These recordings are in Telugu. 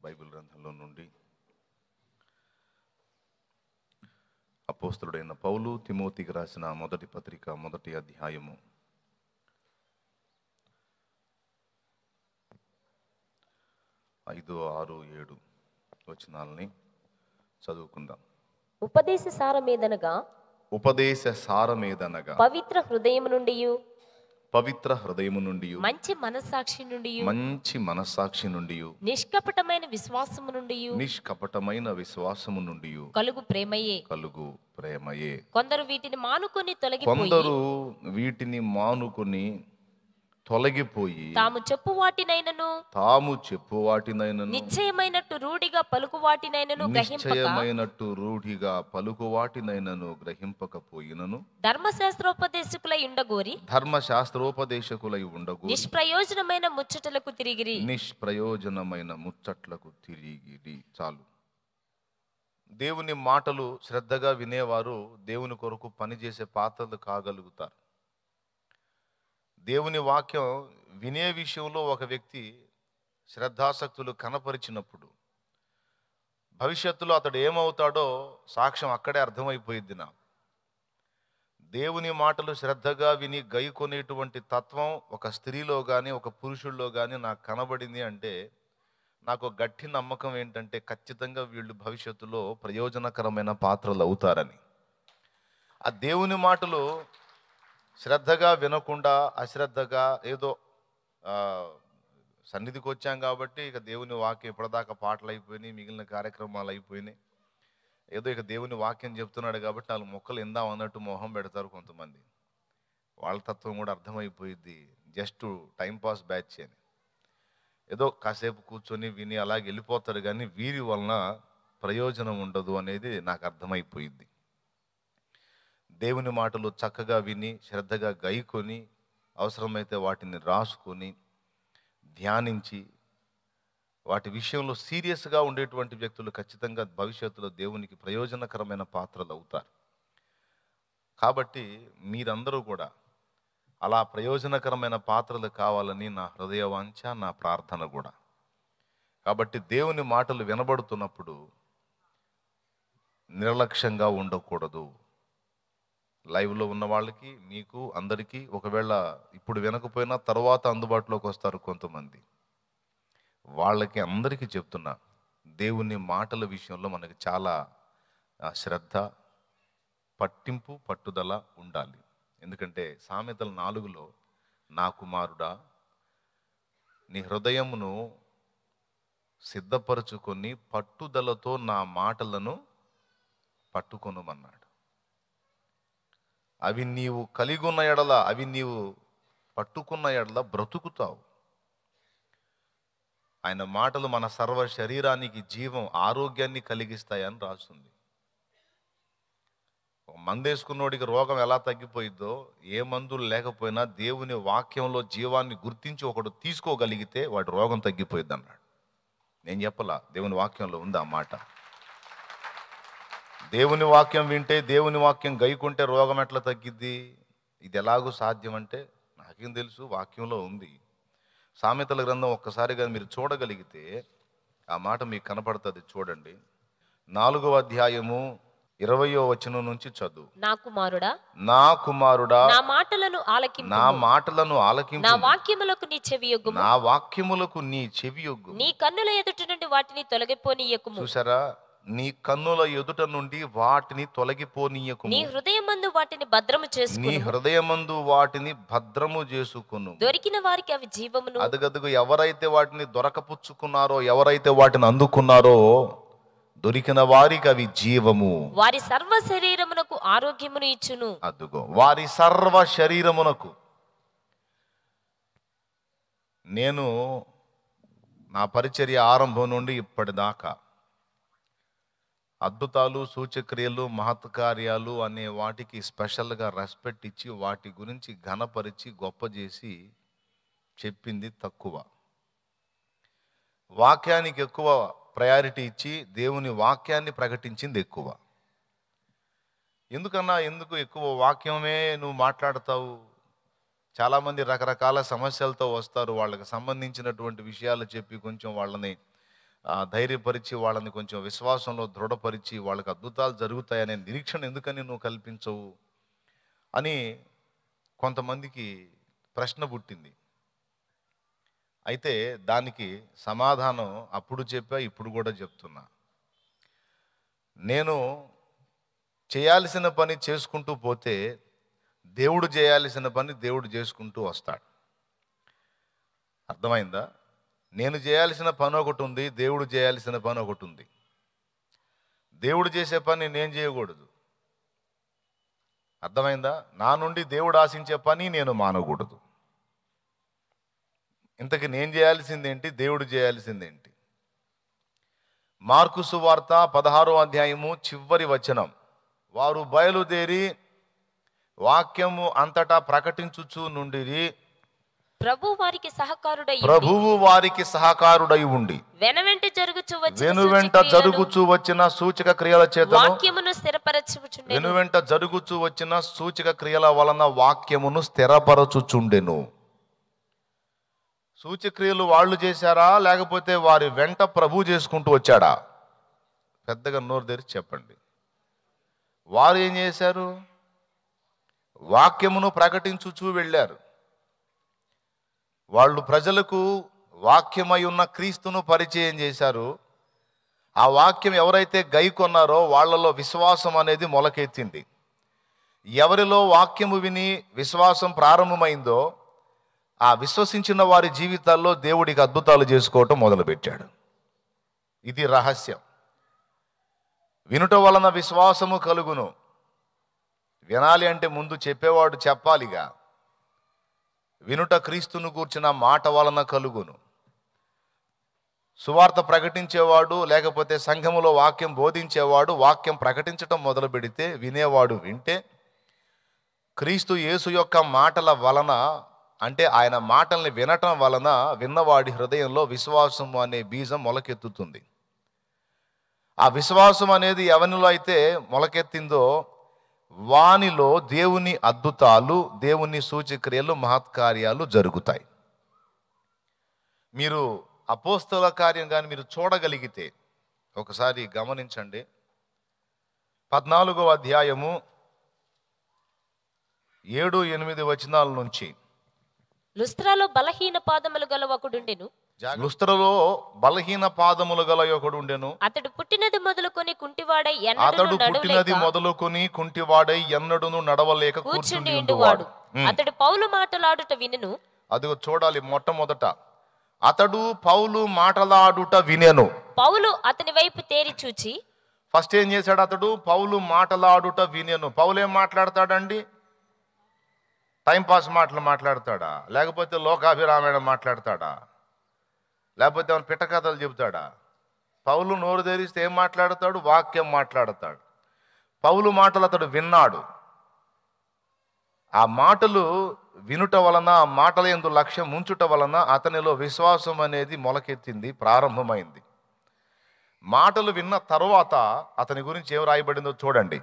బైబిల్ గ్రంథంలో నుండి అపోస్తలుడైన పౌలు తిమోతికి రాసిన మొదటి పత్రిక మొదటి అధ్యాయము 5, 6, 7 వచనాలని చదువుకుందాం. ఉపదేశ సారమేదనగా పవిత్ర హృదయము నుండి మంచి మనస్సాక్షి నుండి నిష్కపటమైన విశ్వాసము నుండి కలుగు ప్రేమయే. కొందరు వీటిని మానుకొని తొలగిపోయి తాము చెప్పు వాటినైనను నిశ్చయమైనట్టు రూఢిగా పలుకు వాటినైనను గ్రహింపకపోయినను ధర్మశాస్త్రోపదేశకులై ఉండగోరి నిష్ప్రయోజనమైన ముచ్చట్లకు తిరిగిరి. చాలు. దేవుని మాటలు శ్రద్ధగా వినేవారు దేవుని కొరకు పనిచేసే పాత్రలు కాగలుగుతారు. దేవుని వాక్యం వినే విషయంలో ఒక వ్యక్తి శ్రద్ధాసక్తులు కనపరిచినప్పుడు భవిష్యత్తులో అతడు ఏమవుతాడో సాక్ష్యం అక్కడే అర్థమైపోయింది. దేవుని మాటలు శ్రద్ధగా విని గైకొనేటువంటి తత్వం ఒక స్త్రీలో కానీ ఒక పురుషుల్లో కానీ నాకు కనబడింది అంటే నాకు గట్టి నమ్మకం ఏంటంటే ఖచ్చితంగా వీళ్ళు భవిష్యత్తులో ప్రయోజనకరమైన పాత్రలు అవుతారని. ఆ దేవుని మాటలు శ్రద్ధగా వినకుండా అశ్రద్ధగా ఏదో సన్నిధికి వచ్చాం కాబట్టి ఇక దేవుని వాక్యం ఇప్పటిదాకా పాటలు అయిపోయినాయి, మిగిలిన కార్యక్రమాలు అయిపోయినాయి, ఏదో ఇక దేవుని వాక్యం చెప్తున్నాడు కాబట్టి 4 మొక్కలు ఇందాం అన్నట్టు మొహం పెడతారు కొంతమంది. వాళ్ళ తత్వం కూడా అర్థమైపోయిద్ది, జస్ట్ టైంపాస్ బ్యాచ్ అని ఏదో కాసేపు కూర్చొని విని అలాగే వెళ్ళిపోతారు, కానీ వీరి వలన ప్రయోజనం ఉండదు అనేది నాకు అర్థమైపోయింది. దేవుని మాటలు చక్కగా విని శ్రద్ధగా గైకొని అవసరమైతే వాటిని రాసుకొని ధ్యానించి వాటి విషయంలో సీరియస్గా ఉండేటువంటి వ్యక్తులు ఖచ్చితంగా భవిష్యత్తులో దేవునికి ప్రయోజనకరమైన పాత్రలు అవుతారు. కాబట్టి మీరందరూ కూడా అలా ప్రయోజనకరమైన పాత్రలు కావాలని నా హృదయవాంఛ, నా ప్రార్థన కూడా. కాబట్టి దేవుని మాటలు వినబడుతున్నప్పుడు నిర్లక్ష్యంగా ఉండకూడదు. లైవ్లో ఉన్న వాళ్ళకి, మీకు అందరికీ, ఒకవేళ ఇప్పుడు వినకపోయినా తర్వాత అందుబాటులోకి వస్తారు కొంతమంది, వాళ్ళకి అందరికీ చెప్తున్నా, దేవుని మాటల విషయంలో మనకి చాలా శ్రద్ధ, పట్టింపు, పట్టుదల ఉండాలి. ఎందుకంటే సామెతల 4లో నా కుమారుడా నీ హృదయమును సిద్ధపరచుకొని పట్టుదలతో నా మాటలను పట్టుకొనుమన్నాడు. అవి నీవు కలిగి ఉన్న ఎడల, అవి నీవు పట్టుకున్న ఎడల బ్రతుకుతావు. ఆయన మాటలు మన సర్వ శరీరానికి జీవం, ఆరోగ్యాన్ని కలిగిస్తాయని రాస్తుంది. మందేసుకున్నోడికి రోగం ఎలా తగ్గిపోయిద్దో, ఏ మందులు లేకపోయినా దేవుని వాక్యంలో జీవాన్ని గుర్తించి ఒకడు తీసుకోగలిగితే వాడి రోగం తగ్గిపోయిద్ది అన్నాడు. నేను చెప్పలా, దేవుని వాక్యంలో ఉంది ఆ మాట. దేవుని వాక్యం వింటే, దేవుని వాక్యం గైకుంటే రోగం ఎట్లా తగ్గిద్ది? ఇది ఎలాగూ సాధ్యం అంటే నాకేం తెలుసు, వాక్యంలో ఉంది. సామెతల గ్రంథం ఒక్కసారిగా మీరు చూడగలిగితే ఆ మాట మీకు కనపడుతుంది. చూడండి, 4వ అధ్యాయము 20వ వచనం నుంచి చదువు. నా కుమారుడా నా మాటలను ఆలకింపు, నా వాక్యములకు నీ చెవియొగ్గుము, నీ కన్నుల ఎదుట నుండి వాటిని తొలగిపోనీయకుము. చూసారా, నీ కన్నుల ఎదుట నుండి వాటిని తొలగిపోనీయకుము, నీ హృదయమందు వాటిని భద్రము చేసుకును, దొరికిన వారికి అవి జీవమును. అదుగదుగు ఎవరైతే వాటిని దొరకపుచ్చుకున్నారో, ఎవరైతే వాటిని అందుకున్నారో, దొరికిన వారికి అవి జీవము, వారి సర్వ శరీరమునకు ఆరోగ్యమును ఇచ్చును. అదుగో వారి సర్వ శరీరమునకు. నేను నా పరిచర్య ఆరంభం నుండి ఇప్పటిదాకా అద్భుతాలు, సూచక్రియలు, మహత్కార్యాలు అనే వాటికి స్పెషల్గా రెస్పెక్ట్ ఇచ్చి వాటి గురించి ఘనపరిచి గొప్ప చేసి చెప్పింది తక్కువ. వాక్యానికి ఎక్కువ ప్రయారిటీ ఇచ్చి దేవుని వాక్యాన్ని ప్రకటించింది ఎక్కువ. ఎందుకు ఎక్కువ వాక్యమే నువ్వు మాట్లాడతావు? చాలామంది రకరకాల సమస్యలతో వస్తారు, వాళ్ళకి సంబంధించినటువంటి విషయాలు చెప్పి కొంచెం వాళ్ళని ధైర్యపరిచి వాళ్ళని కొంచెం విశ్వాసంలో దృఢపరిచి వాళ్ళకి అద్భుతాలు జరుగుతాయనే నిరీక్షణ ఎందుకని నువ్వు కల్పించవు అని కొంతమందికి ప్రశ్న పుట్టింది. అయితే దానికి సమాధానం అప్పుడు చెప్పా, ఇప్పుడు కూడా చెప్తున్నా. నేను చేయాల్సిన పని చేసుకుంటూ పోతే దేవుడు చేయాల్సిన పని దేవుడు చేసుకుంటూ వస్తాడు. అర్థమైందా? నేను చేయాల్సిన పని ఒకటి ఉంది, దేవుడు చేయాల్సిన పని ఒకటి ఉంది. దేవుడు చేసే పని నేను చేయకూడదు. అర్థమైందా? నా నుండి దేవుడు ఆశించే పని నేను మానకూడదు. ఇంతకీ నేను చేయాల్సిందేంటి, దేవుడు చేయాల్సిందేంటి? మార్కు సువార్త 16వ అధ్యాయము చివరి వచనం, వారు బయలుదేరి వాక్యము అంతటా ప్రకటించుచు నుండిరి. ప్రభువు వారికి సహకారుడై ఉండి వెనువెంట జరుగుచూ వచ్చిన సూచక క్రియల చేత సూచక క్రియల వలన వాక్యమును స్థిరపరచుచుండెను. సూచక్రియలు వాళ్ళు చేశారా, లేకపోతే వారి వెంట ప్రభు చేసుకుంటూ వచ్చాడా? పెద్దగా నోరు తెరిచి చెప్పండి. వారు ఏం చేశారు? వాక్యమును ప్రకటించుచూ వెళ్ళారు. వాళ్ళు ప్రజలకు వాక్యమై ఉన్న క్రీస్తును పరిచయం చేశారు. ఆ వాక్యం ఎవరైతే గైకొన్నారో వాళ్ళలో విశ్వాసం అనేది మొలకెత్తింది. ఎవరిలో వాక్యము విని విశ్వాసం ప్రారంభమైందో ఆ విశ్వసించిన వారి జీవితాల్లో దేవుడికి అద్భుతాలు చేసుకోవటం మొదలుపెట్టాడు. ఇది రహస్యం. వినుట వలన విశ్వాసము కలుగును. వినాలి అంటే ముందు చెప్పేవాడు చెప్పాలిగా. వినుట క్రీస్తును గూర్చిన మాట వలన కలుగును. సువార్త ప్రకటించేవాడు లేకపోతే సంఘములో వాక్యం బోధించేవాడు వాక్యం ప్రకటించటం మొదలు పెడితే వినేవాడు వింటే క్రీస్తు యేసు యొక్క మాటల వలన, అంటే ఆయన మాటల్ని వినటం వలన విన్నవాడి హృదయంలో విశ్వాసం అనే బీజం మొలకెత్తుతుంది. ఆ విశ్వాసం అనేది ఎవరిలో అయితే మొలకెత్తిందో వానిలో దేవుని అద్భుతాలు, దేవుని సూచక్రియలు, మహత్కార్యాలు జరుగుతాయి. మీరు అపోస్తల కార్యం కానీ మీరు చూడగలిగితే ఒకసారి గమనించండి. 14వ అధ్యాయము 7-8 వచనాల నుంచి. లుస్త్రాలో బలహీన పాదములు గల ఒకడుండెను. అతడు పుట్టినది మొదలుకొని కుంటివాడై ఎన్నడూను నడవలేక కూర్చుండి ఉండువాడు. అతడు పౌలు మాటలాడుట వినెను. అదిగో చూడాలి. మొట్టమొదట అతడు పౌలు మాటలాడుట వినెను. పౌలు అతని వైపు తేరి చూచి, ఫస్ట్ ఏం చేశాడు? అతడు పౌలు మాటలాడుట వినెను. పౌలు ఏం మాట్లాడతాడండి? టైంపాస్ మాటలు మాట్లాడతాడా? లేకపోతే లోకాభిరామాయణం మాట్లాడతాడా? లేకపోతే ఏమైనా పిట్టకథలు చెబుతాడా? పౌలు నోరు తెరిస్తే ఏం మాట్లాడతాడు? వాక్యం మాట్లాడతాడు. పౌలు మాటలు అతడు విన్నాడు. ఆ మాటలు వినుట వలన, ఆ మాటల యందు లక్ష్యం ఉంచుట వలన అతనిలో విశ్వాసం అనేది మొలకెత్తింది, ప్రారంభమైంది. మాటలు విన్న తరువాత అతని గురించి ఏం రాయబడిందో చూడండి.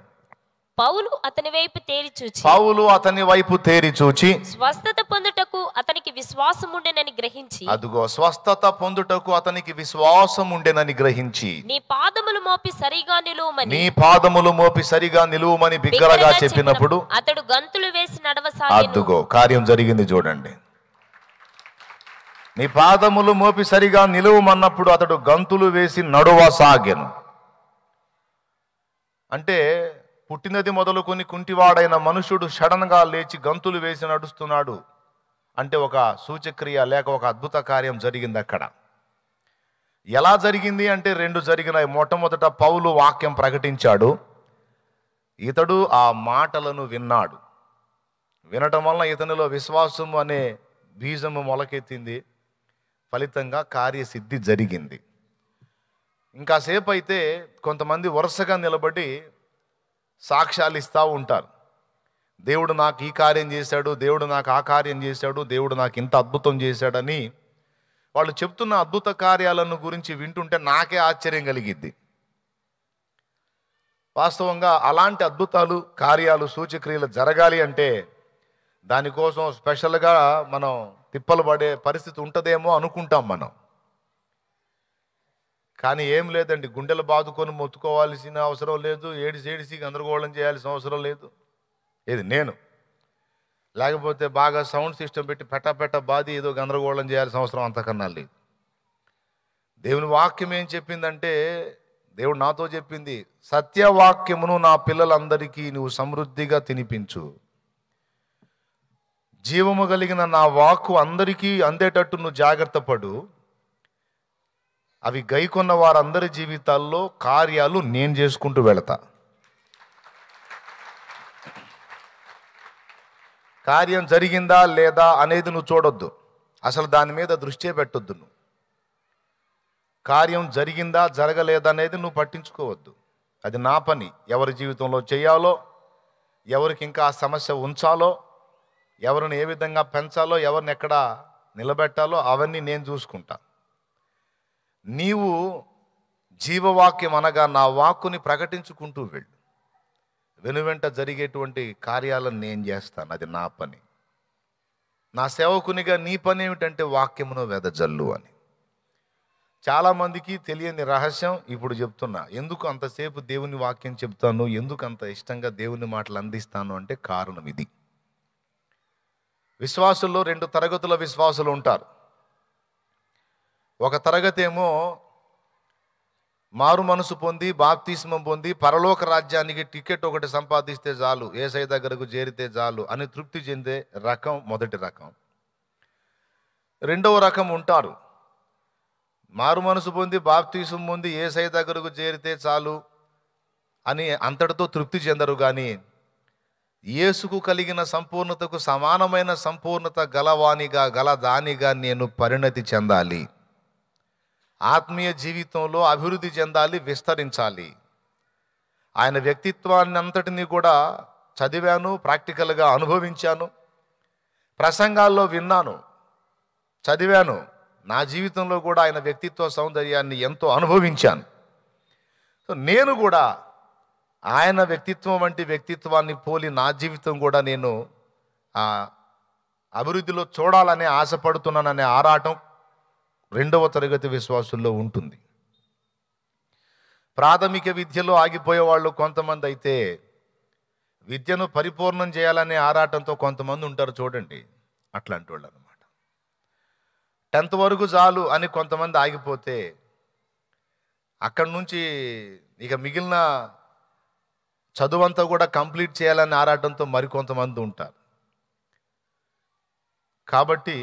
పౌలు అతని వైపు తేరి చూచి స్వస్థత పొందుటకు అతనికి విశ్వాసం ఉండెనని గ్రహించి, అదుగో స్వస్థత పొందుటకు అతనికి విశ్వాసం ఉండెనని గ్రహించి, నీ పాదములు మోపి సరిగా నిలువుమని బిగ్గరగా చెప్పినప్పుడు అతడు గంతులు వేసి నడవసాగెను. అదుగో కార్యం జరిగింది చూడండి. నీ పాదములు మోపి సరిగా నిలువమన్నప్పుడు అతడు గంతులు వేసి నడవసాగెను. అంటే పుట్టినది మొదలుకొని కుంటివాడైన మనుషుడు సడన్గా లేచి గంతులు వేసి నడుస్తున్నాడు అంటే ఒక సూచక్రియ లేక ఒక అద్భుత కార్యం జరిగింది అక్కడ. ఎలా జరిగింది అంటే 2 జరిగినాయి. మొట్టమొదట పౌలు వాక్యం ప్రకటించాడు. ఇతడు ఆ మాటలను విన్నాడు. వినటం వలన ఇతనిలో విశ్వాసం అనే బీజము మొలకెత్తింది. ఫలితంగా కార్యసిద్ధి జరిగింది. ఇంకాసేపు అయితే కొంతమంది వరుసగా నిలబడి సాక్ష్యాలు ఇస్తూ ఉంటారు. దేవుడు నాకు ఈ కార్యం చేశాడు, దేవుడు నాకు ఆ కార్యం చేశాడు, దేవుడు నాకు ఇంత అద్భుతం చేశాడని వాళ్ళు చెప్తున్న అద్భుత కార్యాలను గురించి వింటుంటే నాకే ఆశ్చర్యం కలిగిద్ది. వాస్తవంగా అలాంటి అద్భుతాలు, కార్యాలు, సూచక్రియలు జరగాలి అంటే దానికోసం స్పెషల్గా మనం తిప్పలు పడే పరిస్థితి ఉంటుందేమో అనుకుంటాం మనం. కానీ ఏం లేదండి, గుండెలు బాదుకొని మొత్తుకోవాల్సిన అవసరం లేదు, ఏడిసి గందరగోళం చేయాల్సిన అవసరం లేదు. ఏది నేను, లేకపోతే బాగా సౌండ్ సిస్టమ్ పెట్టి పెట్ట బాది ఏదో గందరగోళం చేయాల్సిన అవసరం అంతకన్నా లేదు. దేవుని వాక్యం ఏం చెప్పిందంటే, దేవుడు నాతో చెప్పింది, సత్యవాక్యమును నా పిల్లలందరికీ నువ్వు సమృద్ధిగా తినిపించు, జీవము కలిగిన నా వాక్కు అందరికీ అందేటట్టు నువ్వు జాగ్రత్త పడు, అవి గైకొన్న వారందరి జీవితాల్లో కార్యాలు నేను చేసుకుంటూ వెళతా. కార్యం జరిగిందా లేదా అనేది నువ్వు చూడొద్దు, అసలు దాని మీద దృష్టి పెట్టొద్దు. నువ్వు కార్యం జరిగిందా జరగలేదా అనేది నువ్వు పట్టించుకోవద్దు. అది నా పని. ఎవరి జీవితంలో చేయాలో, ఎవరికి ఇంకా ఆ సమస్య ఉంచాలో, ఎవరిని ఏ విధంగా పెంచాలో, ఎవరిని ఎక్కడ నిలబెట్టాలో అవన్నీ నేను చూసుకుంటా. నీవు జీవవాక్యం అనగా నా వాక్కుని ప్రకటించుకుంటూ వెళ్ళు. వెనువెంట జరిగేటువంటి కార్యాలను నేను చేస్తాను, అది నా పని. నా సేవకునిగా నీ పని ఏమిటంటే వాక్యమును వెదజల్లు అని. చాలామందికి తెలియని రహస్యం ఇప్పుడు చెప్తున్నా. ఎందుకు అంతసేపు దేవుని వాక్యం చెప్తాను, ఎందుకు అంత ఇష్టంగా దేవుని మాటలు అందిస్తాను అంటే కారణం ఇది. విశ్వాసుల్లో 2 తరగతుల విశ్వాసులు ఉంటారు. ఒక తరగతి ఏమో మారు మనసు పొంది బాప్తిస్మం పొంది పరలోక రాజ్యానికి టికెట్ ఒకటి సంపాదిస్తే చాలు, యేసయ్య దగ్గరకు చేరితే చాలు అని తృప్తి చెందే రకం మొదటి రకం. రెండవ రకం ఉంటారు, మారు మనసు పొంది బాప్తిస్మం పొంది యేసయ్య దగ్గరకు చేరితే చాలు అని అంతటితో తృప్తి చెందరు, కానీ యేసుకు కలిగిన సంపూర్ణతకు సమానమైన సంపూర్ణత గలవానిగా గలదానిగా నేను పరిణతి చెందాలి, ఆత్మీయ జీవితంలో అభివృద్ధి చెందాలి, విస్తరించాలి. ఆయన వ్యక్తిత్వాన్ని అంతటినీ కూడా చదివాను, ప్రాక్టికల్గా అనుభవించాను, ప్రసంగాల్లో విన్నాను, చదివాను. నా జీవితంలో కూడా ఆయన వ్యక్తిత్వ సౌందర్యాన్ని ఎంతో అనుభవించాను. నేను కూడా ఆయన వ్యక్తిత్వం వంటి వ్యక్తిత్వాన్ని పోలి నా జీవితం కూడా నేను అభివృద్ధిలో చూడాలనే ఆశపడుతున్నాననే ఆరాటం 2వ తరగతి విశ్వాసుల్లో ఉంటుంది. ప్రాథమిక విద్యలో ఆగిపోయే వాళ్ళు కొంతమంది అయితే, విద్యను పరిపూర్ణం చేయాలనే ఆరాటంతో కొంతమంది ఉంటారు చూడండి, అట్లాంటి వాళ్ళు అనమాట. 10th వరకు చాలు అని కొంతమంది ఆగిపోతే, అక్కడి నుంచి ఇక మిగిలిన చదువంతా కూడా కంప్లీట్ చేయాలనే ఆరాటంతో మరికొంతమంది ఉంటారు. కాబట్టి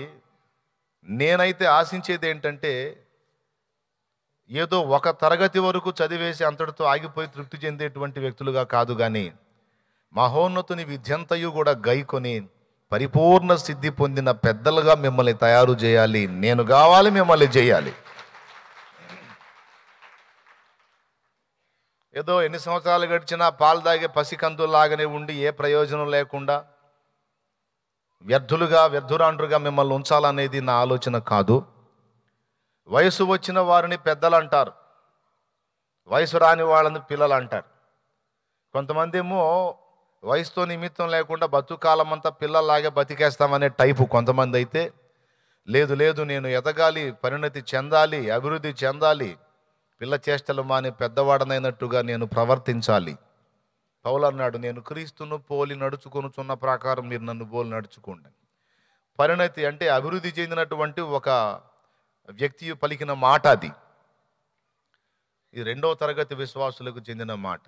నేనైతే ఆశించేది ఏంటంటే, ఏదో ఒక తరగతి వరకు చదివేసి అంతటితో ఆగిపోయి తృప్తి చెందేటువంటి వ్యక్తులుగా కాదు, కానీ మహోన్నతుని విద్యంతయు కూడా గైకొని పరిపూర్ణ సిద్ధి పొందిన పెద్దలుగా మిమ్మల్ని తయారు చేయాలి. నేను కావాలి, మిమ్మల్ని చేయాలి. ఏదో ఎన్ని సంవత్సరాలు గడిచినా పాలు తాగే పసికందులాగానే ఉండి ఏ ప్రయోజనం లేకుండా వ్యర్థురాండ్రుగా మిమ్మల్ని ఉంచాలనేది నా ఆలోచన కాదు. వయసు వచ్చిన వారిని పెద్దలు అంటారు, వయసు రాని వాళ్ళని పిల్లలు అంటారు. కొంతమంది ఏమో వయసుతో నిమిత్తం లేకుండా బతుకాలం అంతా పిల్లల్లాగే బతికేస్తామనే టైపు. కొంతమంది అయితే లేదు నేను ఎదగాలి, పరిణతి చెందాలి, అభివృద్ధి చెందాలి, పిల్ల చేష్టలు మాని పెద్దవాడనైనట్టుగా నేను ప్రవర్తించాలి. పౌలు అన్నాడు, నేను క్రీస్తును పోలి నడుచుకొనుచున్న ప్రకారం మీరు నన్ను పోలి నడుచుకోండి. పరిణతి అంటే అభివృద్ధి చెందినటువంటి ఒక వ్యక్తి పలికిన మాట అది. ఇది 2వ తరగతి విశ్వాసులకు చెందిన మాట.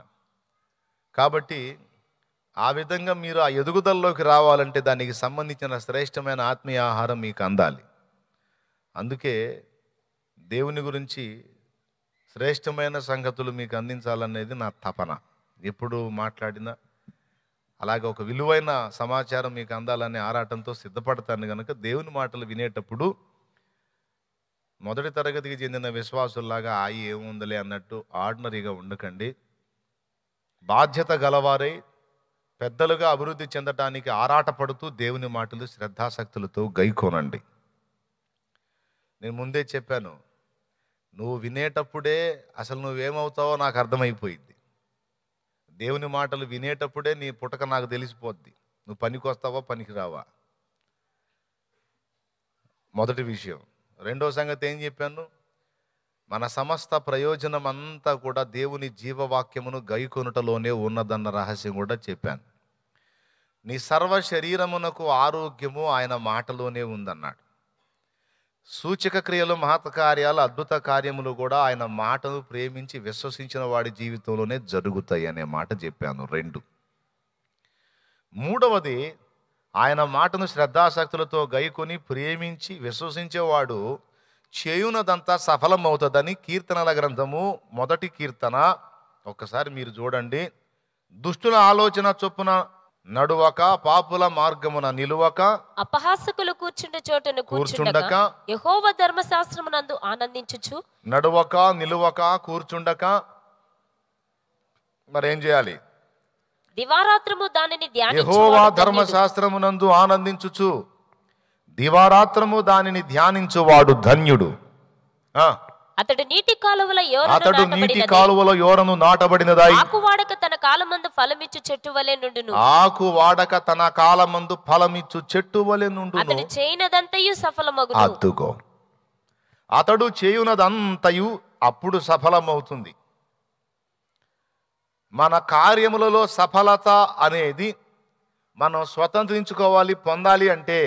కాబట్టి ఆ విధంగా మీరు ఆ ఎదుగుదలలోకి రావాలంటే దానికి సంబంధించిన శ్రేష్టమైన ఆత్మీయ ఆహారం మీకు అందాలి. అందుకే దేవుని గురించి శ్రేష్టమైన సంగతులు మీకు అందించాలనేది నా తపన. ఎప్పుడు మాట్లాడినా అలాగే ఒక విలువైన సమాచారం మీకు అందాలనే ఆరాటంతో సిద్ధపడతాను. కనుక దేవుని మాటలు వినేటప్పుడు మొదటి తరగతికి చెందిన విశ్వాసుల్లాగా ఏముందలే అన్నట్టు ఆర్డినరీగా ఉండకండి. బాధ్యత గలవారై పెద్దలుగా అభివృద్ధి చెందటానికి ఆరాటపడుతూ దేవుని మాటలు శ్రద్ధాశక్తులతో గైకోనండి. నేను ముందే చెప్పాను, నువ్వు వినేటప్పుడే అసలు నువ్వేమవుతావో నాకు అర్థమైపోయింది. దేవుని మాటలు వినేటప్పుడే నీ పుటక నాకు తెలిసిపోద్ది, నువ్వు పనికి వస్తావా పనికి రావా. మొదటి విషయం. రెండో సంగతి ఏం చెప్పాను, మన సమస్త ప్రయోజనం అంతా కూడా దేవుని జీవవాక్యమును గైకొనుటలోనే ఉన్నదన్న రహస్యం కూడా చెప్పాను. నీ సర్వ శరీరమునకు ఆరోగ్యము ఆయన మాటలోనే ఉందన్నాడు. సూచక క్రియలు, మహత్కార్యాలు, అద్భుత కార్యములు కూడా ఆయన మాటను ప్రేమించి విశ్వసించిన వాడి జీవితంలోనే జరుగుతాయి అనే మాట చెప్పాను. 2. మూడవది, ఆయన మాటను శ్రద్ధాశక్తులతో గైకొని ప్రేమించి విశ్వసించేవాడు చేయునదంతా సఫలమవుతుందని కీర్తనల గ్రంథము 1 కీర్తన ఒక్కసారి మీరు చూడండి. దుష్టుల ఆలోచన చొప్పున నడువక, పాపుల మార్గమున నిలువక, అపహాసకులు కూర్చుండే చోటను కూర్చుండక, యెహోవా ధర్మశాస్త్రమునందు ఆనందించుచు. నడువక, నిలువక, కూర్చుండక మరేం చేయాలి? దివారాత్రము దానిని యెహోవా ధర్మశాస్త్రమునందు ఆనందించుచు, దివారాత్రము దానిని ధ్యానించువాడు ధన్యుడు. అతడు నీటి కాలువలో యోరను నాటబడినదాయి, ఆకు వాడక తన కాలమందు ఫలమిచ్చు చెట్టు వలె నుండును. ఆకు వాడక తన కాలమందు ఫలమిచ్చు చెట్టు వలె నుండును. అతడు చేయనదంతయు సఫలమగును. అద్దుకో, అతడు చేయునదంతయు అప్పుడు సఫలమవుతుంది. మన కార్యములలో సఫలత అనేది మనం స్వతంత్రించుకోవాలి, పొందాలి అంటే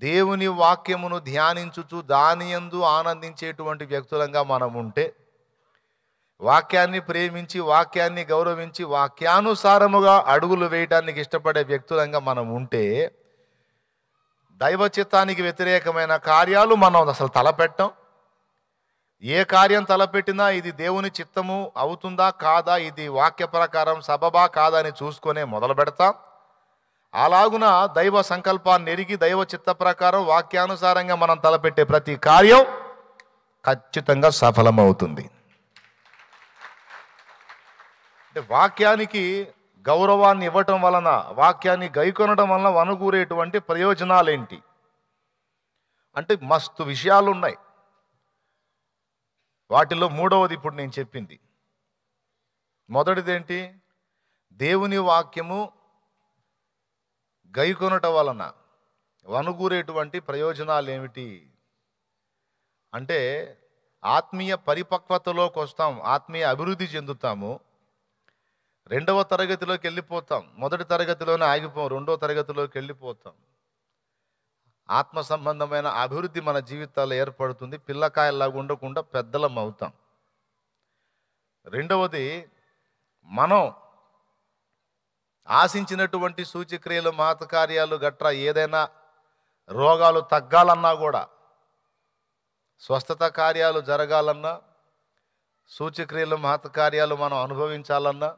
దేవుని వాక్యమును ధ్యానించుచు దానియందు ఆనందించేటువంటి వ్యక్తులంగా మనం ఉంటే, వాక్యాన్ని ప్రేమించి, వాక్యాన్ని గౌరవించి, వాక్యానుసారముగా అడుగులు వేయడానికి ఇష్టపడే వ్యక్తులంగా మనం ఉంటే, దైవ చిత్తానికి వ్యతిరేకమైన కార్యాలు మనం అసలు తలపెట్టం. ఏ కార్యం తలపెట్టినా ఇది దేవుని చిత్తము అవుతుందా కాదా, ఇది వాక్య ప్రకారం సబబా కాదా అని చూసుకొనే మొదలు పెడతాం. అలాగున దైవ సంకల్పాన్ని ఎరిగి దైవ చిత్త ప్రకారం వాక్యానుసారంగా మనం తలపెట్టే ప్రతి కార్యం ఖచ్చితంగా సఫలమవుతుంది. అంటే వాక్యానికి గౌరవాన్ని ఇవ్వటం వలన, వాక్యాన్ని గైకొనడం వలన వనుగూరేటువంటి ప్రయోజనాలేంటి అంటే మస్తు విషయాలు ఉన్నాయి. వాటిలో మూడవది ఇప్పుడు నేను చెప్పింది. మొదటిదేంటి? దేవుని వాక్యము గైకొనట వలన వనుగూరేటువంటి ప్రయోజనాలు ఏమిటి అంటే, ఆత్మీయ పరిపక్వతలోకి వస్తాం, ఆత్మీయ అభివృద్ధి చెందుతాము. 2వ తరగతిలోకి వెళ్ళిపోతాం. 1వ తరగతిలోనే ఆగిపోం, 2వ తరగతిలోకి వెళ్ళిపోతాం. ఆత్మ సంబంధమైన అభివృద్ధి మన జీవితాల్లో ఏర్పడుతుంది. పిల్లకాయల్లాగా ఉండకుండా పెద్దలం అవుతాం. 2వది, మనం ఆశించినటువంటి సూచక్రియలు, మహత్కార్యాలు గట్రా ఏదైనా రోగాలు తగ్గాలన్నా కూడా, స్వస్థత కార్యాలు జరగాలన్నా, సూచక్రియలు, మహత్కార్యాలు మనం అనుభవించాలన్నా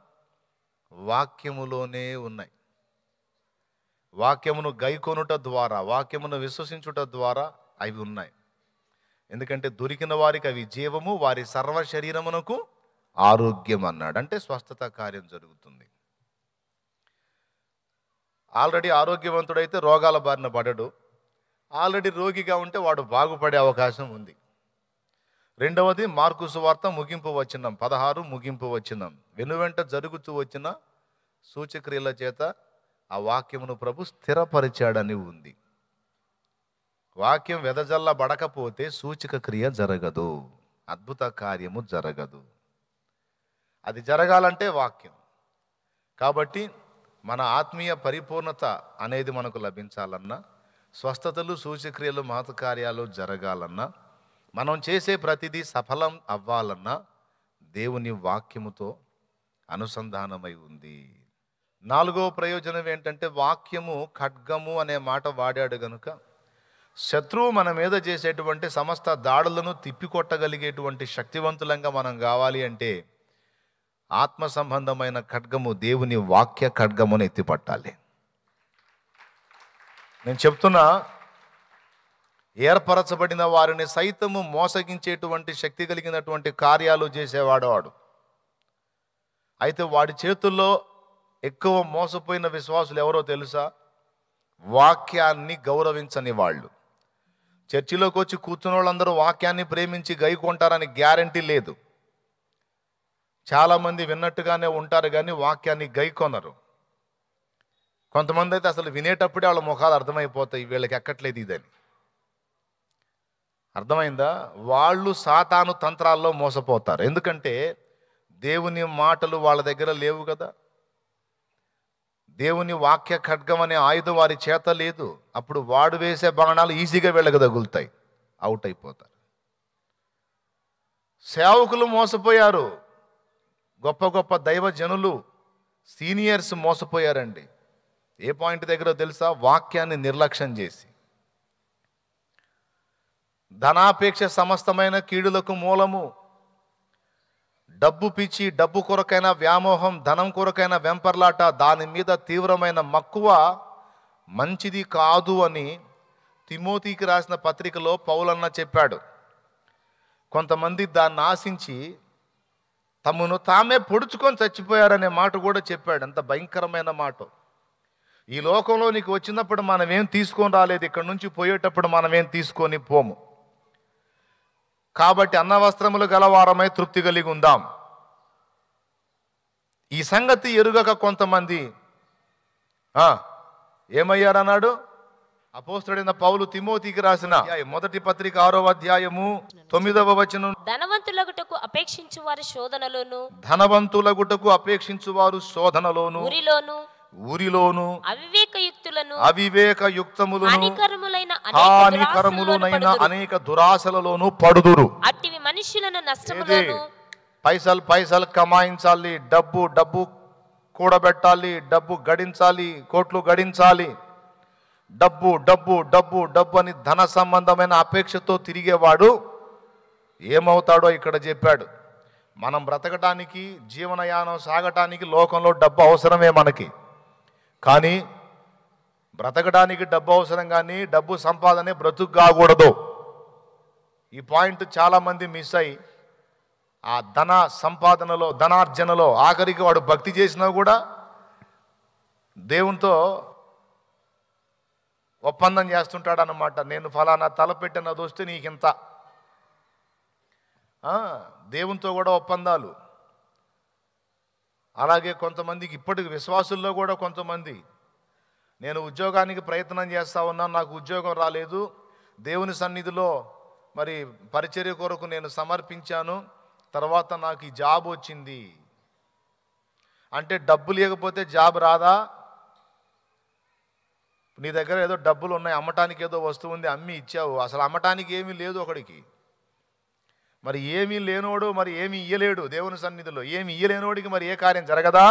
వాక్యములోనే ఉన్నాయి. వాక్యమును గైకొనుట ద్వారా, వాక్యమును విశ్వసించుట ద్వారా అవి ఉన్నాయి. ఎందుకంటే దొరికిన వారికి అవి జీవము, వారి సర్వ శరీరమునకు ఆరోగ్యం అన్నాడు. అంటే స్వస్థత కార్యం జరుగుతుంది. ఆల్రెడీ ఆరోగ్యవంతుడైతే రోగాల బారిన పడడు. ఆల్రెడీ రోగిగా ఉంటే వాడు బాగుపడే అవకాశం ఉంది. 2వది, మార్కు సువార్త ముగింపు వచనం 16 ముగింపు వచనం, వెనువెంట జరుగుతూ వచ్చిన సూచక్రియల చేత ఆ వాక్యమును ప్రభు స్థిరపరిచాడని ఉంది. వాక్యం వెదజల్లబడకపోతే సూచక క్రియ జరగదు, అద్భుత కార్యము జరగదు. అది జరగాలంటే వాక్యం. కాబట్టి మన ఆత్మీయ పరిపూర్ణత అనేది మనకు లభించాలన్నా, స్వస్థతలు, సూచక్రియలు, మహత్కార్యాలు జరగాలన్నా, మనం చేసే ప్రతిదీ సఫలం అవ్వాలన్నా దేవుని వాక్యముతో అనుసంధానమై ఉంది. 4వ ప్రయోజనం ఏంటంటే, వాక్యము ఖడ్గము అనే మాట వాడాడు గనుక శత్రువు మన మీద చేసేటువంటి సమస్త దాడులను తిప్పికొట్టగలిగేటువంటి శక్తివంతులంగా మనం కావాలి అంటే ఆత్మ సంబంధమైన ఖడ్గము, దేవుని వాక్య ఖడ్గమును ఎత్తిపట్టాలి. నేను చెప్తున్నా, ఏర్పరచబడిన వారిని సైతము మోసగించేటువంటి శక్తి కలిగినటువంటి కార్యాలు చేసేవాడు వాడు. అయితే వాడి చేతుల్లో ఎక్కువ మోసపోయిన విశ్వాసులు ఎవరో తెలుసా? వాక్యాన్ని గౌరవించని వాళ్ళు. చర్చిలోకి వచ్చి కూర్చున్న వాళ్ళందరూ వాక్యాన్ని ప్రేమించి గైకొంటారని గ్యారంటీ లేదు. చాలామంది విన్నట్టుగానే ఉంటారు కానీ వాక్యాన్ని గైకొనరు. కొంతమంది అయితే అసలు వినేటప్పుడే వాళ్ళ ముఖాలు అర్థమైపోతాయి, వీళ్ళకి ఎక్కట్లేదు ఇదని. అర్థమైందా? వాళ్ళు సాతాను తంత్రాల్లో మోసపోతారు. ఎందుకంటే దేవుని మాటలు వాళ్ళ దగ్గర లేవు కదా. దేవుని వాక్య ఖడ్గం అనే ఆయుధం వారి చేత లేదు. అప్పుడు వాడు వేసే బాణాలు ఈజీగా వీళ్ళకి తగులుతాయి, అవుట్ అయిపోతారు. సేవకులు మోసపోయారు, గొప్ప గొప్ప దైవజనులు సీనియర్స్ మోసపోయారండి. ఏ పాయింట్ దగ్గర తెలుసా? వాక్యాన్ని నిర్లక్ష్యం చేసి. ధనాపేక్ష సమస్తమైన కీడులకు మూలము. డబ్బు పిచ్చి, డబ్బు కొరకైన వ్యామోహం, ధనం కొరకైన వెంపర్లాట, దాని మీద తీవ్రమైన మక్కువ మంచిది కాదు అని తిమోతికి రాసిన పత్రికలో పౌలన్న చెప్పాడు. కొంతమంది దాన్ని ఆశించి తమను తామే పొడుచుకొని చచ్చిపోయారనే మాట కూడా చెప్పాడు. అంత భయంకరమైన మాట. ఈ లోకంలో నీకు వచ్చినప్పుడు మనం ఏం తీసుకొని రాలేదు, ఇక్కడ నుంచి పోయేటప్పుడు మనం ఏం తీసుకొని పోము. కాబట్టి అన్నవస్త్రములు గలవారమై తృప్తి కలిగి ఉందాం. ఈ సంగతి ఎరుగక కొంతమంది ఏమయ్యారన్నాడు అపోస్తలుడైన పౌలు తిమోతికి రాసిన మొదటి పత్రిక 6వ అధ్యాయము 9వ వచనం. ధనవంతులగుటకు అపేక్షించు వారి శోధనలోను, ధనవంతులగుటకు అపేక్షించు వారు శోధనలోను, ఊరిలోను అవివేకయుక్తములను హానికరములైన అనేక దురాశలలోను పడుదురు. అట్టివి మనుషులను నష్టములోను. పైసలు కమాయించాలి, డబ్బు కూడబెట్టాలి, డబ్బు గడించాలి, కోట్లు గడించాలి, డబ్బు అని ధన సంబంధమైన అపేక్షతో తిరిగేవాడు ఏమవుతాడో ఇక్కడ చెప్పాడు. మనం బ్రతకడానికి, జీవనయానం సాగటానికి లోకంలో డబ్బు అవసరమే మనకి. కానీ బ్రతకడానికి డబ్బు అవసరం, కానీ డబ్బు సంపాదనే బ్రతుకు కాకూడదు. ఈ పాయింట్ చాలామంది మిస్ అయ్యి ఆ ధన సంపాదనలో, ధనార్జనలో ఆఖరికి వాడు భక్తి చేసినా కూడా దేవునితో ఒప్పందం చేస్తుంటాడు అన్నమాట. నేను ఫలానా తలపెట్టినది వస్తే నీకింత. దేవునితో కూడా ఒప్పందాలు. అలాగే కొంతమందికి ఇప్పటికి విశ్వాసుల్లో కూడా కొంతమంది, నేను ఉద్యోగానికి ప్రయత్నం చేస్తా ఉన్నాను, నాకు ఉద్యోగం రాలేదు, దేవుని సన్నిధిలో మరి పరిచర్య కొరకు నేను సమర్పించాను, తర్వాత నాకు ఈ జాబ్ వచ్చింది అంటే డబ్బు లేకపోతే జాబ్ రాదా? నీ దగ్గర ఏదో డబ్బులు ఉన్నాయి, అమ్మటానికి ఏదో వస్తువు ఉంది, అమ్మి ఇచ్చావు, అసలు అమ్మటానికి ఏమీ లేదు ఒకడికి. మరి ఏమీ లేనోడు మరి ఏమి ఇయ్యలేడు దేవుని సన్నిధిలో. ఏమి ఇయ్యలేనోడికి మరి ఏ కార్యం జరగదా?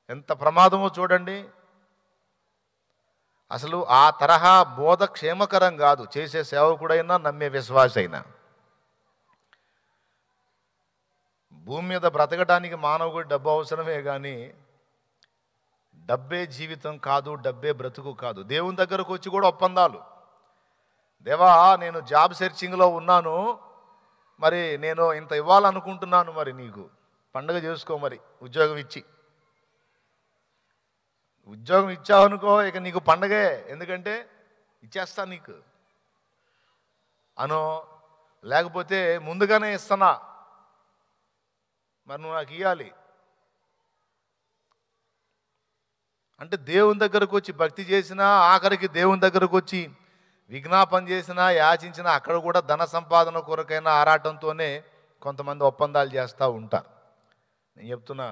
ఎంత ప్రమాదమో చూడండి. అసలు ఆ తరహా బోధ క్షేమకరం కాదు, చేసే సేవకుడైనా నమ్మే విశ్వాస అయినా. భూమి మీద బ్రతకడానికి మానవుడు డబ్బు అవసరమే, కానీ డబ్బే జీవితం కాదు, డబ్బే బ్రతుకు కాదు. దేవుని దగ్గరకు వచ్చి కూడా ఒప్పందాలు. దేవా, నేను జాబ్ సెర్చింగ్లో ఉన్నాను, మరి నేను ఇంత ఇవ్వాలనుకుంటున్నాను, మరి నీకు పండగ చేసుకో, మరి ఉద్యోగం ఇచ్చి. ఉద్యోగం ఇచ్చావనుకో ఇక నీకు పండగే, ఎందుకంటే ఇచ్చేస్తా నీకు అనో, లేకపోతే ముందుగానే ఇస్తానా, మరి నువ్వు నాకు ఇవ్వాలి అంటే. దేవుని దగ్గరకు వచ్చి భక్తి చేసినా, ఆఖరికి దేవుని దగ్గరకు వచ్చి విజ్ఞాపన చేసినా, యాచించినా, అక్కడ కూడా ధన సంపాదన కొరకైన ఆరాటంతోనే కొంతమంది ఒప్పందాలు చేస్తూ ఉంటారు. నేను చెప్తున్నా,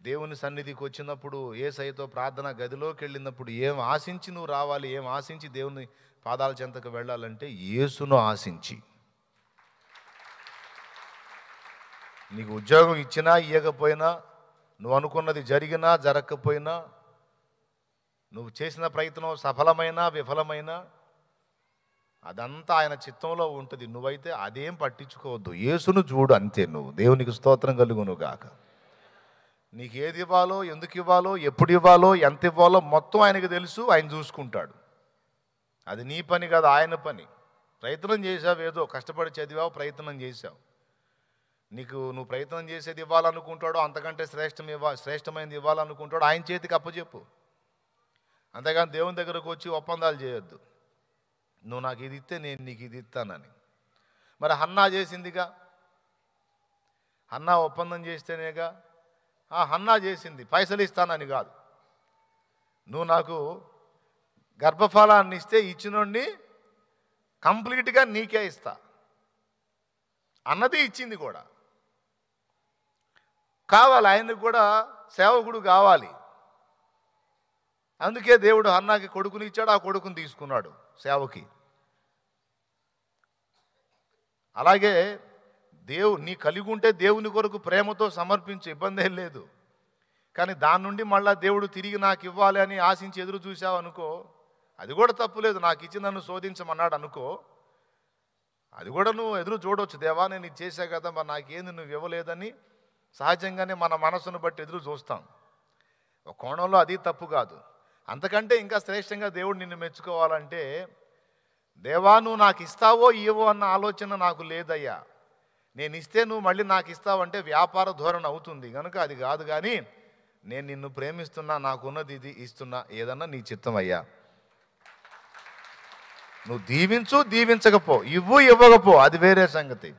దేవుని సన్నిధికి వచ్చినప్పుడు, యేసయ్యతో ప్రార్థన గదిలోకి వెళ్ళినప్పుడు ఏం ఆశించి నువ్వు రావాలి, ఏం ఆశించి దేవుని పాదాల చెంతకు వెళ్ళాలంటే యేసును ఆశించి. నీకు ఉద్యోగం ఇచ్చినా ఇవ్వకపోయినా, నువ్వు అనుకున్నది జరిగినా జరగకపోయినా, నువ్వు చేసిన ప్రయత్నం సఫలమైనా విఫలమైనా, అదంతా ఆయన చిత్తంలో ఉంటుంది. నువ్వైతే అదేం పట్టించుకోవద్దు, యేసును చూడు అంతే. నువ్వు దేవునికి స్తోత్రం కలుగును గాక. నీకు ఏది ఇవ్వాలో, ఎందుకు ఇవ్వాలో, ఎప్పుడు ఇవ్వాలో, ఎంత ఇవ్వాలో మొత్తం ఆయనకు తెలుసు, ఆయన చూసుకుంటాడు. అది నీ పని కాదు, ఆయన పని. ప్రయత్నం చేసావు, ఏదో కష్టపడి చదివావు, ప్రయత్నం చేసావు. నువ్వు ప్రయత్నం చేసేది ఇవ్వాలనుకుంటాడో, అంతకంటే శ్రేష్టమైనది ఇవ్వాలనుకుంటాడో ఆయన చేతికి అప్పచెప్పు. అంతేగాని దేవుని దగ్గరకు వచ్చి ఒప్పందాలు చేయొద్దు. నువ్వు నాకు ఇది ఇస్తే నేను నీకు ఇది ఇస్తానని. మరి హన్నా చేసిందిగా, హన్నా ఒప్పందం చేస్తేనేగా. హన్నా చేసింది పైసలు ఇస్తానని కాదు. నువ్వు నాకు గర్భఫలాన్ని ఇస్తే ఇచ్చినోడిని కంప్లీట్గా నీకే ఇస్తా అన్నది ఇచ్చింది కూడా. కావాలి, ఆయనకు కూడా సేవకుడు కావాలి. అందుకే దేవుడు హన్నాకి కొడుకుని ఇచ్చాడు, ఆ కొడుకుని తీసుకున్నాడు సేవకి. అలాగే నీ కలిగి ఉంటే దేవుని కొరకు ప్రేమతో సమర్పించే ఇబ్బంది ఏం లేదు. కానీ దాని నుండి మళ్ళా దేవుడు తిరిగి నాకు ఇవ్వాలి అని ఆశించి ఎదురు చూసావు అనుకో, అది కూడా తప్పులేదు. నాకు ఇచ్చి నన్ను శోధించమన్నాడు అనుకో, అది కూడా నువ్వు ఎదురు చూడవచ్చు. దేవా నేను ఇది చేశా కదా, మరి నాకేంది నువ్వు ఇవ్వలేదని సహజంగానే మన మనసును బట్టి ఎదురు చూస్తాం. ఒక కోణంలో అది తప్పు కాదు. అంతకంటే ఇంకా శ్రేష్టంగా దేవుడు నిన్ను మెచ్చుకోవాలంటే, దేవా నువ్వు నాకు ఇస్తావో ఇవ్వో అన్న ఆలోచన నాకు లేదయ్యా, నేను ఇస్తే నువ్వు మళ్ళీ నాకు ఇస్తావంటే వ్యాపార ధోరణి అవుతుంది కనుక అది కాదు. కానీ నేను నిన్ను ప్రేమిస్తున్నా, నాకున్నది ఇది ఇస్తున్నా, ఏదన్నా నీ చిత్తం అయ్యా. నువ్వు దీవించు, దీవించకపో, ఇవ్వకపో, అది వేరే సంగతి.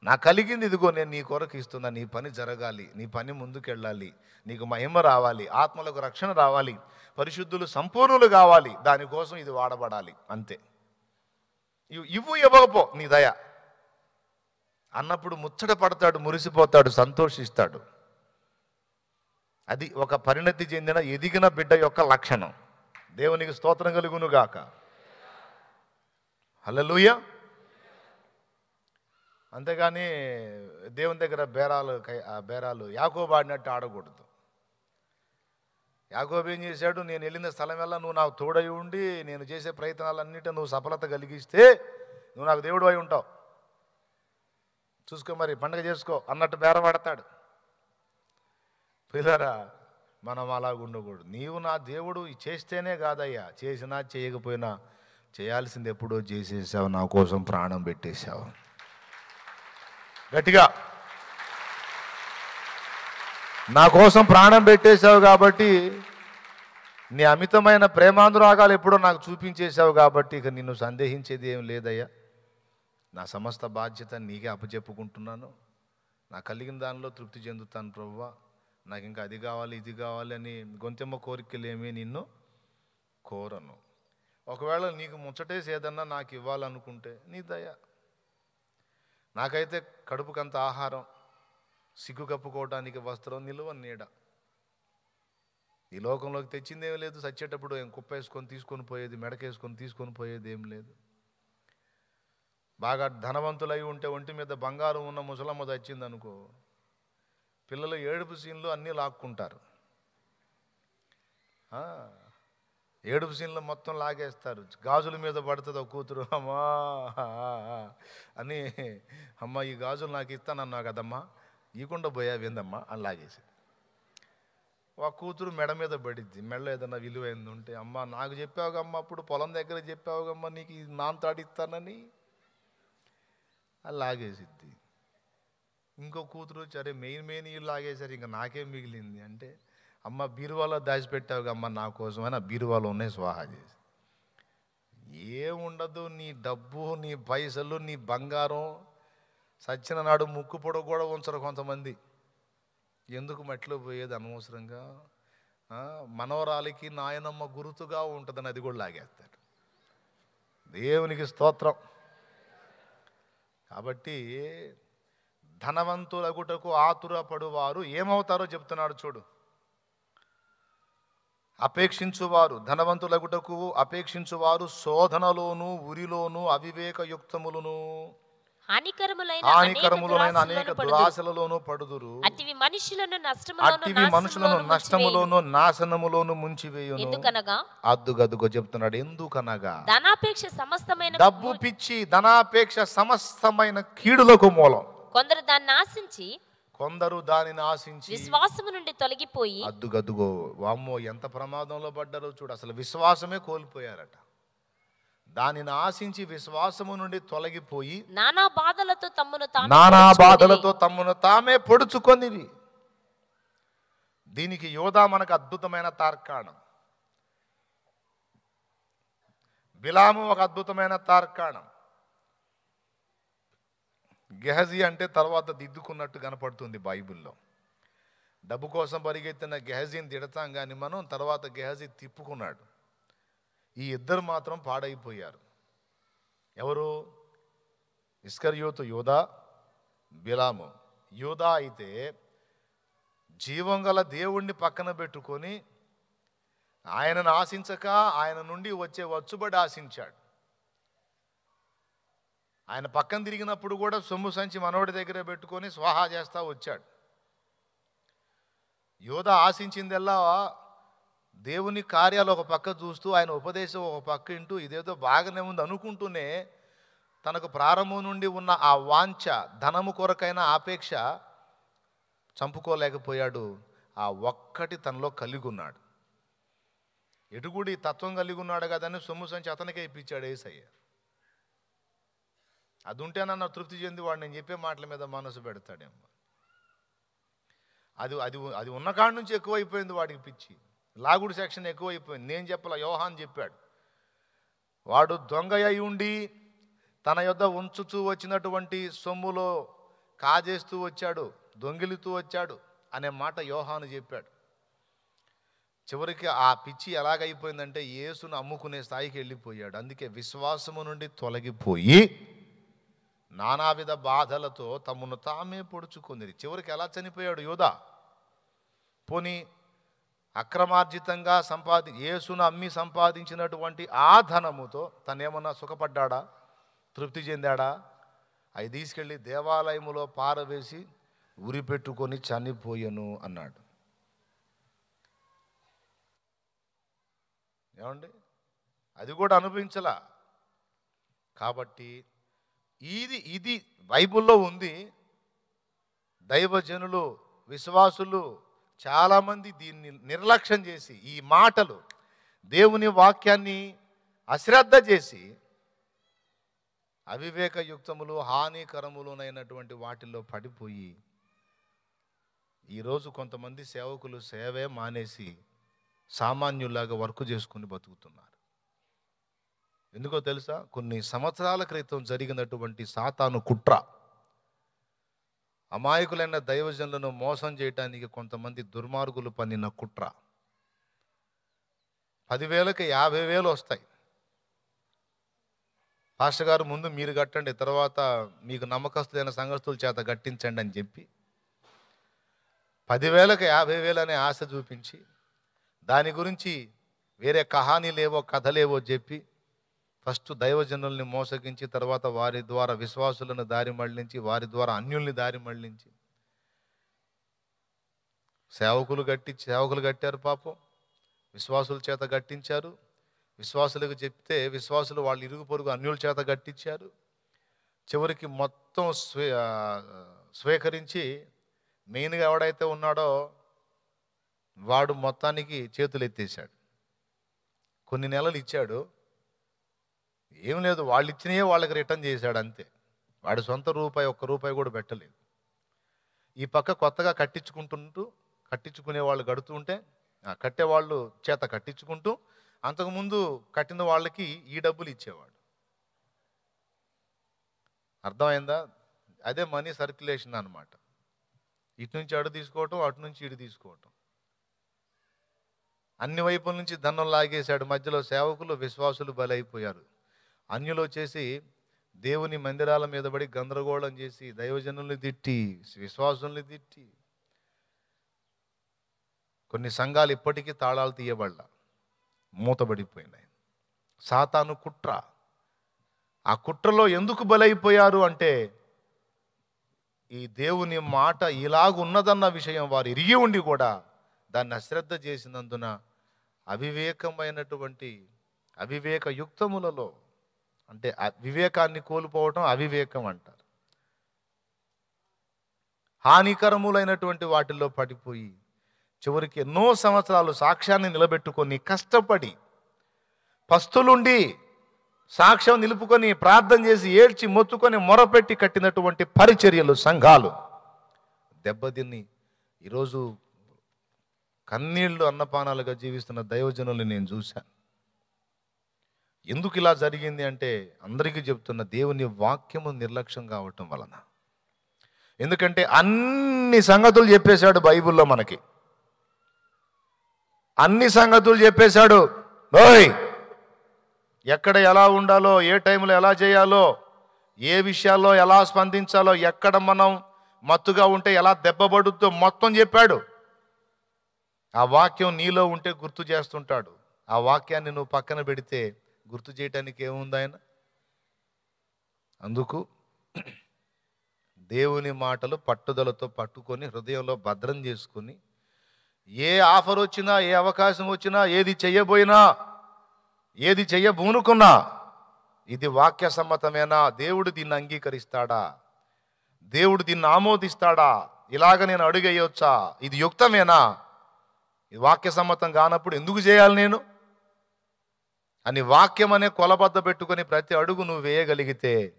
నాకు కలిగింది ఇదిగో, నేను నీ కొరకు ఇస్తున్నా. నీ పని జరగాలి, నీ పని ముందుకెళ్ళాలి, నీకు మహిమ రావాలి, ఆత్మలకు రక్షణ రావాలి, పరిశుద్ధులు సంపూర్ణులు కావాలి, దానికోసం ఇది వాడబడాలి అంతే. ఇవ్వకపో, నీ దయ అన్నప్పుడు ముచ్చట పడతాడు, మురిసిపోతాడు, సంతోషిస్తాడు. అది ఒక పరిణతి చెందిన ఎదిగిన బిడ్డ యొక్క లక్షణం. దేవునికి స్తోత్రం కలుగునుగాక. హల్లెలూయా. అంతేగాని దేవుని దగ్గర బేరాలు యాకోబు ఆడినట్టు ఆడకూడదు. యాకోబు ఏం చేశాడు, నేను వెళ్ళిన స్థలం వల్ల నువ్వు నాకు తోడై ఉండి నేను చేసే ప్రయత్నాలన్నిటి నువ్వు సఫలత కలిగిస్తే నువ్వు నాకు దేవుడు అయి ఉంటావు, చూసుకో మరి పండగ చేసుకో అన్నట్టు బేరపడతాడు. పిల్లరా, మనం అలాగ ఉండకూడదు. నీవు నా దేవుడు చేస్తేనే కాదయ్యా, చేసినా చేయకపోయినా చేయాల్సింది ఎప్పుడో చేసేసావు, నా కోసం ప్రాణం పెట్టేశావు. గట్టిగా నా కోసం ప్రాణం పెట్టేశావు కాబట్టి, నీ అమితమైన ప్రేమానురాగాలు ఎప్పుడో నాకు చూపించేశావు కాబట్టి ఇక నిన్ను సందేహించేది ఏం లేదయ్యా. నా సమస్త బాధ్యత నీకే అప్పచెప్పుకుంటున్నాను. నాకు కలిగిన దానిలో తృప్తి చెందుతాను ప్రభువా. నాకు ఇంకా అది కావాలి ఇది కావాలి అని గొంతెమ్మ కోరికలేమీ నిన్ను కోరను. ఒకవేళ నీకు ముచ్చటేసి ఏదన్నా నాకు ఇవ్వాలనుకుంటే నీ దయ. నాకైతే కడుపుకంత ఆహారం, సిగ్గు కప్పుకోవడానికి వస్త్రం, నిలువ నీడ. ఈ లోకంలోకి తెచ్చిందేం లేదు. చచ్చేటప్పుడు ఏం కుప్పేసుకొని తీసుకొని పోయేది, మెడకేసుకొని తీసుకొని పోయేది ఏం లేదు. బాగా ధనవంతులై ఉంటే ఒంటి మీద బంగారం ఉన్న ముసలమ్మ తెచ్చిందనుకో, పిల్లలు ఏడుపు సీన్లు అన్నీ లాక్కుంటారు. ఏడుపు సీన్లు మొత్తం లాగేస్తారు. గాజుల మీద పడుతుంది ఒక కూతురు, అమ్మా అని, అమ్మ ఈ గాజులు నాకు ఇస్తానన్నా కదమ్మా, ఇవ్వకుండా పోయావేందమ్మా అని లాగేసి. ఒక కూతురు మెడ మీద పడిద్ది, మెడలో ఏదన్నా విలువైంది ఉంటే, అమ్మ నాకు చెప్పావుగమ్మ, అప్పుడు పొలం దగ్గర చెప్పావుగమ్మ నీకు ఈ నాంతాడిస్తానని, అది లాగేసిద్ది. ఇంకో కూతురు సరే మెయిన్ ఇల్లు లాగేశారు, ఇంకా నాకేం మిగిలింది అంటే, అమ్మ బీరువాలో దాచిపెట్టావుగా అమ్మ నా కోసం అని ఆ బీరువాలో ఉన్నాయి స్వాహా చేసి. ఏముండదు, నీ డబ్బు, నీ పైసలు, నీ బంగారం సచ్చిన నాడు ముక్కు పొడవు కూడా ఉంచరు కొంతమంది. ఎందుకు మట్టిలో పోయేది అనవసరంగా. మనవరాలికి నాయనమ్మ గుర్తుగా ఉంటుందని అది కూడా లాగేస్తాడు. దేవునికి స్తోత్రం. కాబట్టి ధనవంతులగుటకు ఆతురపడువారు ఏమవుతారో చెప్తున్నాడు చూడు. అపేక్షించువారు, ధనవంతులగుటకు అపేక్షించువారు శోధనలోను ఉరిలోను అవివేకయుక్తములను హానికరములైన అనేక దురాశలలోను పడుదురు. అట్టివి మనుషులను నష్టములోను నాశనములోను ముంచివేయును. అద్దుగదుగో చెప్తున్నాడు. ఎందుకనగా డబ్బు పిచ్చి, ధనాపేక్ష సమస్తమైన కీడులకు మూలం. కొందరు దానిని ఆశించి విశ్వాసము నుండి తొలగిపోయి, అద్దుగద్దుగో వామ్మో ఎంత ప్రమాదంలో పడ్డారో చూడు. అసలు విశ్వాసమే కోల్పోయారట. దానిని ఆశించి విశ్వాసము నుండి తొలగిపోయి నానా బాధలతో తమ్మును తామే పొడుచుకొనివి. దీనికి యోధా మనకు అద్భుతమైన తార్కాణం, బిలాము ఒక అద్భుతమైన తార్కాణం. గెహజీ అంటే తర్వాత దిద్దుకున్నట్టు కనపడుతుంది బైబిల్లో. డబ్బు కోసం పరిగెత్తిన గెహజీని తిడతాం కానీ మనం, తర్వాత గెహజీ తిప్పుకున్నాడు. ఈ ఇద్దరు మాత్రం పాడైపోయారు. ఎవరు? ఇస్కరియోతు యూదా, బిలాము. యూదా అయితే జీవం గల దేవుణ్ణి పక్కన పెట్టుకొని ఆయనను ఆశించక ఆయన నుండి వచ్చే వచ్చుబడి ఆశించాడు. ఆయన పక్కన తిరిగినప్పుడు కూడా సొమ్ము సంచి మనోడి దగ్గర పెట్టుకొని స్వాహా చేస్తా వచ్చాడు. యూదా ఆశించిందల్లా దేవుని కార్యాలు ఒక పక్క చూస్తూ, ఆయన ఉపదేశం ఒక పక్క వింటూ, ఇదేదో బాగానే ఉంది అనుకుంటూనే తనకు ప్రారంభం నుండి ఉన్న ఆ వాంఛ, ధనము కొరకైన ఆపేక్ష చంపుకోలేకపోయాడు. ఆ ఒక్కటి తనలో కలిగి ఉన్నాడు. ఎటుగుడి తత్వం కలిగి ఉన్నాడు కదని సొమ్ము సంచి అతనికే ఇప్పించాడు యేసయ్య. అది ఉంటేనన్నా తృప్తి చెంది వాడు నేను చెప్పే మాటల మీద మనసు పెడతాడేమో. అది అది అది ఉన్న కాడి నుంచి ఎక్కువైపోయింది వాడికి పిచ్చి. లాగుడు సెక్షన్ ఎక్కువైపోయింది. నేను చెప్పలా, యోహాన్ చెప్పాడు. వాడు దొంగ అయి ఉండి తన యొద్ద ఉంచుతూ వచ్చినటువంటి సొమ్ములో కాజేస్తూ వచ్చాడు, దొంగిలుతూ వచ్చాడు అనే మాట యోహాను చెప్పాడు. చివరికి ఆ పిచ్చి ఎలాగైపోయిందంటే యేసును అమ్ముకునే స్థాయికి వెళ్ళిపోయాడు. అందుకే విశ్వాసము నుండి తొలగిపోయి నానావిధ బాధలతో తమను తామే పొడుచుకుంది. చివరికి ఎలా చనిపోయాడు యూదా? పోనీ అక్రమార్జితంగా యేసును అమ్మి సంపాదించినటువంటి ఆ ధనముతో తనేమన్నా సుఖపడ్డాడా? తృప్తి చెందాడా? అవి తీసుకెళ్ళి దేవాలయములో పారవేసి ఉరి పెట్టుకొని చనిపోయెను అన్నాడు. ఏమండి? అది కూడా అనుభవించలా. కాబట్టి ఇది బైబిల్లో ఉంది. దైవజనులు, విశ్వాసులు చాలామంది దీన్ని నిర్లక్ష్యం చేసి, ఈ మాటలు దేవుని వాక్యాన్ని అశ్రద్ధ చేసి అవివేకయుక్తములు, హానికరములునైనటువంటి వాటిల్లో పడిపోయి ఈరోజు కొంతమంది సేవకులు సేవే మానేసి సామాన్యులాగా వర్క్ చేసుకుని బతుకుతున్నారు. ఎందుకో తెలుసా? కొన్ని సంవత్సరాల క్రితం జరిగినటువంటి సాతాను కుట్ర, అమాయకులైన దైవజనులను మోసం చేయటానికి కొంతమంది దుర్మార్గులు పన్నిన కుట్ర. 10,000కి 50,000 వస్తాయి. పాస్టర్ గారు ముందు మీరు కట్టండి, తర్వాత మీకు నమ్మకస్తులైన సంఘస్థుల చేత కట్టించండి అని చెప్పి 10,000కి 50,000 అనే ఆశ చూపించి దాని గురించి వేరే కహానీలేవో కథలేవో చెప్పి ఫస్ట్ దైవజనుల్ని మోసగించి తర్వాత వారి ద్వారా విశ్వాసులను దారి మళ్లించి వారి ద్వారా అన్యుల్ని దారి మళ్లించి సేవకులు కట్టారు. పాపం విశ్వాసుల చేత కట్టించారు. విశ్వాసులకు చెప్తే విశ్వాసులు వాళ్ళు ఇరుగు పొరుగు అన్యుల చేత కట్టించారు. చివరికి మొత్తం స్వీకరించి మెయిన్గా ఎవడైతే ఉన్నాడో వాడు మొత్తానికి చేతులు ఎత్తేసాడు. కొన్ని నెలలు ఇచ్చాడు, ఏం లేదు, వాళ్ళు ఇచ్చినయే వాళ్ళకి రిటర్న్ చేశాడు అంతే. వాడి సొంత ఒక్క రూపాయి కూడా పెట్టలేదు. ఈ పక్క కొత్తగా కట్టించుకునే వాళ్ళు కడుతూ ఉంటే కట్టేవాళ్ళు చేత కట్టించుకుంటూ అంతకుముందు కట్టిన వాళ్ళకి ఈ డబ్బులు ఇచ్చేవాడు. అర్థమైందా? అదే మనీ సర్క్యులేషన్ అన్నమాట. ఇటు నుంచి అటు తీసుకోవటం, అటు నుంచి ఇటు తీసుకోవటం, అన్ని వైపుల నుంచి ధనం లాగేశాడు. మధ్యలో సేవకులు విశ్వాసులు బలైపోయారు. అన్యులు వచ్చేసి దేవుని మందిరాల మీద పడి గందరగోళం చేసి దైవజనుల్ని తిట్టి విశ్వాసుల్ని తిట్టి కొన్ని సంఘాలు ఇప్పటికీ తాళాలు తీయబడ్డా మూతబడిపోయినాయి. సాతాను కుట్ర. ఆ కుట్రలో ఎందుకు బలైపోయారు అంటే ఈ దేవుని మాట ఇలాగున్నదన్న విషయం వారు ఎరిగి ఉండి కూడా దాన్ని అశ్రద్ధ చేసినందున అవివేకయుక్తములలో, అంటే వివేకాన్ని కోల్పోవటం అవివేకం అంటారు. హానికరములైనటువంటి వాటిల్లో పడిపోయి చివరికి ఎన్నో సంవత్సరాలు సాక్ష్యాన్ని నిలబెట్టుకొని కష్టపడి పస్తులుండి సాక్ష్యం నిలుపుకొని ప్రార్థన చేసి ఏడ్చి మొత్తుకొని మొరపెట్టి కట్టినటువంటి పరిచర్యలు, సంఘాలు దెబ్బతిని ఈరోజు కన్నీళ్లు అన్నపానాలుగా జీవిస్తున్న దైవజనుల్ని నేను చూశాను. ఎందుకు ఇలా జరిగింది అంటే అందరికీ చెప్తున్న దేవుని వాక్యము నిర్లక్ష్యం కావటం వలన. ఎందుకంటే అన్ని సంగతులు చెప్పేశాడు బైబిల్లో, మనకి అన్ని సంగతులు చెప్పేశాడు. ఓయ్ ఎక్కడ ఎలా ఉండాలో, ఏ టైంలో ఎలా చేయాలో, ఏ విషయాల్లో ఎలా స్పందించాలో, ఎక్కడ మనం మత్తుగా ఉంటే ఎలా దెబ్బపడుద్దో మొత్తం చెప్పాడు. ఆ వాక్యం నీలో ఉంటే గుర్తు చేస్తుంటాడు. ఆ వాక్యాన్ని నువ్వు పక్కన పెడితే గుర్తు చేయటానికి ఏముంది ఆయన? అందుకు దేవుని మాటలు పట్టుదలతో పట్టుకొని హృదయంలో భద్రం చేసుకుని, ఏ ఆఫర్ వచ్చినా, ఏ అవకాశం వచ్చినా, ఏది చెయ్యబోయినా, ఏది చెయ్యబూనుకున్నా, ఇది వాక్య సమ్మతమేనా? దేవుడు దీన్ని అంగీకరిస్తాడా? దేవుడు దీన్ని ఆమోదిస్తాడా? ఇలాగ నేను అడుగేయొచ్చా? ఇది యుక్తమేనా? ఇది వాక్య సమ్మతం కానప్పుడు ఎందుకు చేయాలి నేను అని వాక్యం అనే కొలబద్ద పెట్టుకొని ప్రతి అడుగు నువ్వు వేయగలిగితే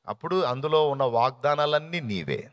అప్పుడు అందులో ఉన్న వాగ్దానాలన్నీ నీవే.